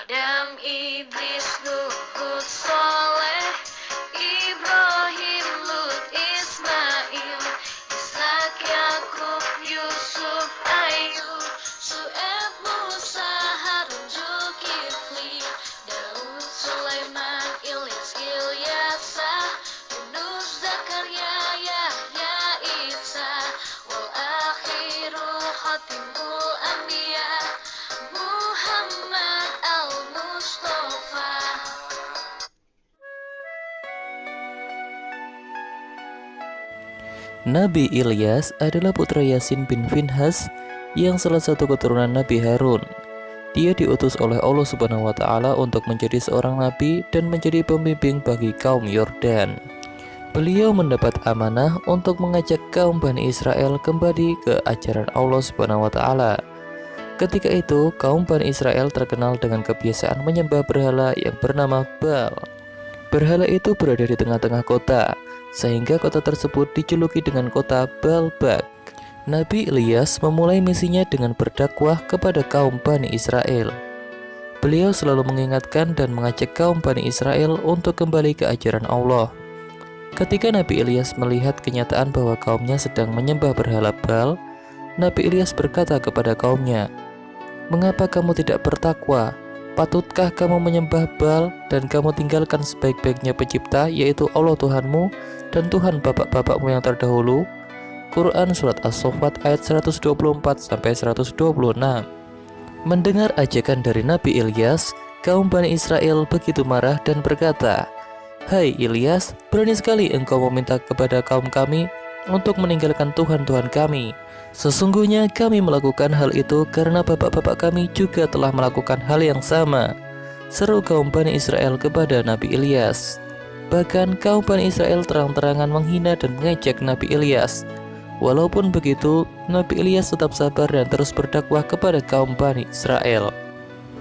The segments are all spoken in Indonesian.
Adam, Idris, Nuh, Hud, Soleh, Ibrahim, Lut, Ismail, Ishak, Yakub, Yusuf, Ayub, Syuaib, Musa, Harun, Zulkifli, Daud, Sulaiman, Ilyas, Ilyasa, Yunus, Zakaria, Yahya, Isa, wal akhiru khatimul anbiya, Muhammad al-Mustafa. Nabi Ilyas adalah putra Yasin bin Finhas yang salah satu keturunan Nabi Harun. Dia diutus oleh Allah Subhanahu wa Ta'ala untuk menjadi seorang nabi dan menjadi pembimbing bagi kaum Yordan. Beliau mendapat amanah untuk mengajak kaum Bani Israel kembali ke ajaran Allah Subhanahu wa Ta'ala. Ketika itu, kaum Bani Israel terkenal dengan kebiasaan menyembah berhala yang bernama Baal. Berhala itu berada di tengah-tengah kota, sehingga kota tersebut dijuluki dengan kota Baalbek. Nabi Ilyas memulai misinya dengan berdakwah kepada kaum Bani Israel. Beliau selalu mengingatkan dan mengajak kaum Bani Israel untuk kembali ke ajaran Allah. Ketika Nabi Ilyas melihat kenyataan bahwa kaumnya sedang menyembah berhala Baal, Nabi Ilyas berkata kepada kaumnya, "Mengapa kamu tidak bertakwa? Patutkah kamu menyembah Baal dan kamu tinggalkan sebaik-baiknya pencipta, yaitu Allah Tuhanmu dan Tuhan bapak-bapakmu yang terdahulu?" Quran Surat As-Saffat ayat 124-126. Mendengar ajakan dari Nabi Ilyas, kaum Bani Israel begitu marah dan berkata, "Hai Ilyas, berani sekali engkau meminta kepada kaum kami untuk meninggalkan Tuhan-Tuhan kami. Sesungguhnya kami melakukan hal itu karena bapak-bapak kami juga telah melakukan hal yang sama," seru kaum Bani Israel kepada Nabi Ilyas. Bahkan kaum Bani Israel terang-terangan menghina dan mengejek Nabi Ilyas. Walaupun begitu, Nabi Ilyas tetap sabar dan terus berdakwah kepada kaum Bani Israel.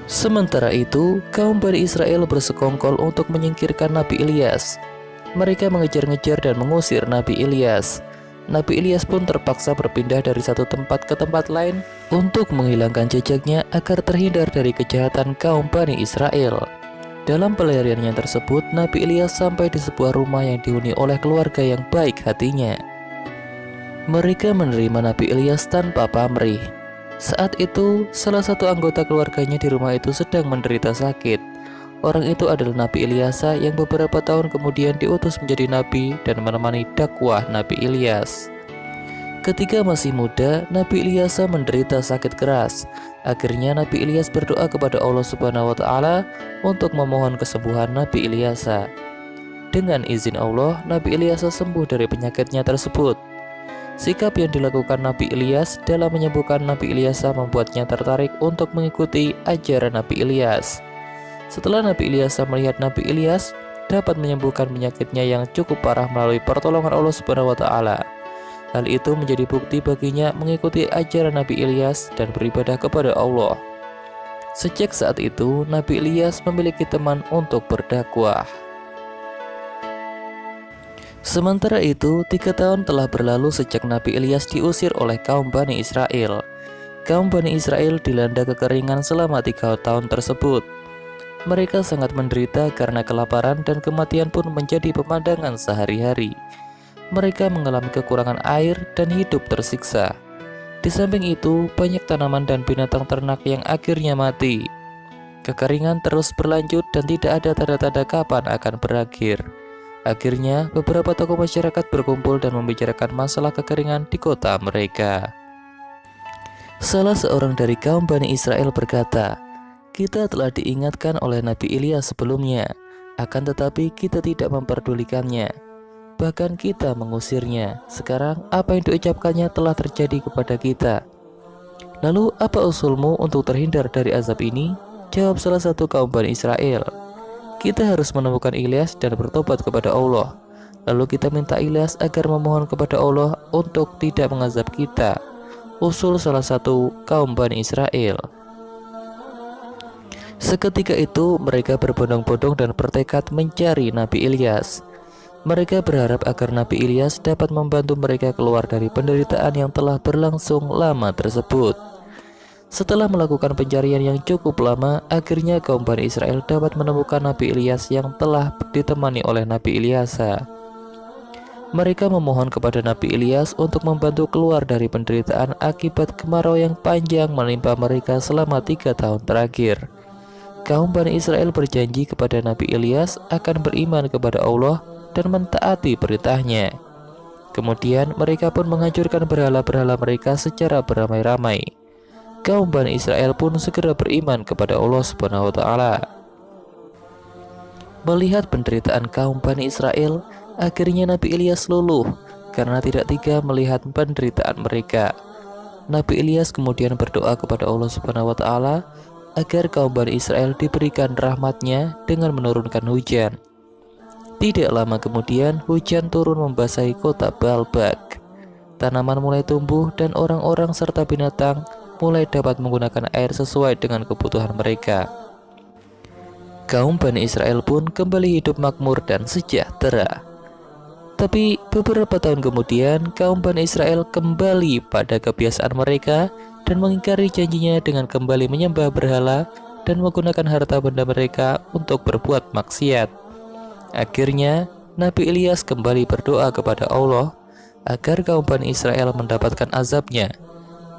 Sementara itu, kaum Bani Israel bersekongkol untuk menyingkirkan Nabi Ilyas. Mereka mengejar-ngejar dan mengusir Nabi Ilyas. Nabi Ilyas pun terpaksa berpindah dari satu tempat ke tempat lain untuk menghilangkan jejaknya agar terhindar dari kejahatan kaum Bani Israel. Dalam pelariannya tersebut, Nabi Ilyas sampai di sebuah rumah yang dihuni oleh keluarga yang baik hatinya. Mereka menerima Nabi Ilyas tanpa pamrih. Saat itu, salah satu anggota keluarganya di rumah itu sedang menderita sakit. Orang itu adalah Nabi Ilyasa yang beberapa tahun kemudian diutus menjadi nabi dan menemani dakwah Nabi Ilyas. Ketika masih muda, Nabi Ilyasa menderita sakit keras. Akhirnya Nabi Ilyas berdoa kepada Allah Subhanahu wa Ta'ala untuk memohon kesembuhan Nabi Ilyasa. Dengan izin Allah, Nabi Ilyasa sembuh dari penyakitnya tersebut. Sikap yang dilakukan Nabi Ilyas dalam menyembuhkan Nabi Ilyasa membuatnya tertarik untuk mengikuti ajaran Nabi Ilyas. Setelah Nabi Ilyasa melihat Nabi Ilyas dapat menyembuhkan penyakitnya yang cukup parah melalui pertolongan Allah Subhanahu wa Ta'ala, hal itu menjadi bukti baginya mengikuti ajaran Nabi Ilyas dan beribadah kepada Allah. Sejak saat itu, Nabi Ilyas memiliki teman untuk berdakwah. Sementara itu, 3 tahun telah berlalu sejak Nabi Ilyas diusir oleh kaum Bani Israel. Kaum Bani Israel dilanda kekeringan selama 3 tahun tersebut. Mereka sangat menderita karena kelaparan dan kematian pun menjadi pemandangan sehari-hari. Mereka mengalami kekurangan air dan hidup tersiksa. Di samping itu, banyak tanaman dan binatang ternak yang akhirnya mati. Kekeringan terus berlanjut dan tidak ada tanda-tanda kapan akan berakhir. Akhirnya, beberapa tokoh masyarakat berkumpul dan membicarakan masalah kekeringan di kota mereka. Salah seorang dari kaum Bani Israel berkata, "Kita telah diingatkan oleh Nabi Ilyas sebelumnya, akan tetapi kita tidak memperdulikannya. Bahkan kita mengusirnya. Sekarang apa yang diucapkannya telah terjadi kepada kita. Lalu apa usulmu untuk terhindar dari azab ini?" Jawab salah satu kaum Bani Israel, "Kita harus menemukan Ilyas dan bertobat kepada Allah. Lalu kita minta Ilyas agar memohon kepada Allah untuk tidak mengazab kita." Usul salah satu kaum Bani Israel. Seketika itu mereka berbondong-bondong dan bertekad mencari Nabi Ilyas. Mereka berharap agar Nabi Ilyas dapat membantu mereka keluar dari penderitaan yang telah berlangsung lama tersebut. Setelah melakukan pencarian yang cukup lama, akhirnya kaum Bani Israel dapat menemukan Nabi Ilyas yang telah ditemani oleh Nabi Ilyasa. Mereka memohon kepada Nabi Ilyas untuk membantu keluar dari penderitaan akibat kemarau yang panjang menimpa mereka selama 3 tahun terakhir. Kaum Bani Israel berjanji kepada Nabi Ilyas akan beriman kepada Allah dan mentaati perintahnya. Kemudian mereka pun menghancurkan berhala-berhala mereka secara beramai-ramai. Kaum Bani Israel pun segera beriman kepada Allah Subhanahu wa Ta'ala. Melihat penderitaan kaum Bani Israel, akhirnya Nabi Ilyas luluh karena tidak tega melihat penderitaan mereka. Nabi Ilyas kemudian berdoa kepada Allah Subhanahu wa Ta'ala agar kaum Bani Israel diberikan rahmatnya dengan menurunkan hujan. Tidak lama kemudian hujan turun membasahi kota Baalbek. Tanaman mulai tumbuh dan orang-orang serta binatang mulai dapat menggunakan air sesuai dengan kebutuhan mereka. Kaum Bani Israel pun kembali hidup makmur dan sejahtera. Tapi beberapa tahun kemudian, kaum Bani Israel kembali pada kebiasaan mereka dan mengingkari janjinya dengan kembali menyembah berhala dan menggunakan harta benda mereka untuk berbuat maksiat. Akhirnya, Nabi Ilyas kembali berdoa kepada Allah agar kaum Bani Israel mendapatkan azabnya.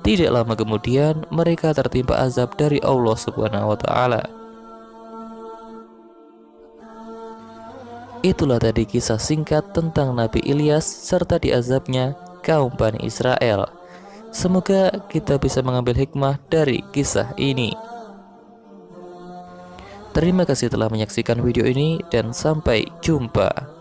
Tidak lama kemudian mereka tertimpa azab dari Allah Subhanahu wa Ta'ala. Itulah tadi kisah singkat tentang Nabi Ilyas serta diazabnya kaum Bani Israel. Semoga kita bisa mengambil hikmah dari kisah ini. Terima kasih telah menyaksikan video ini dan sampai jumpa.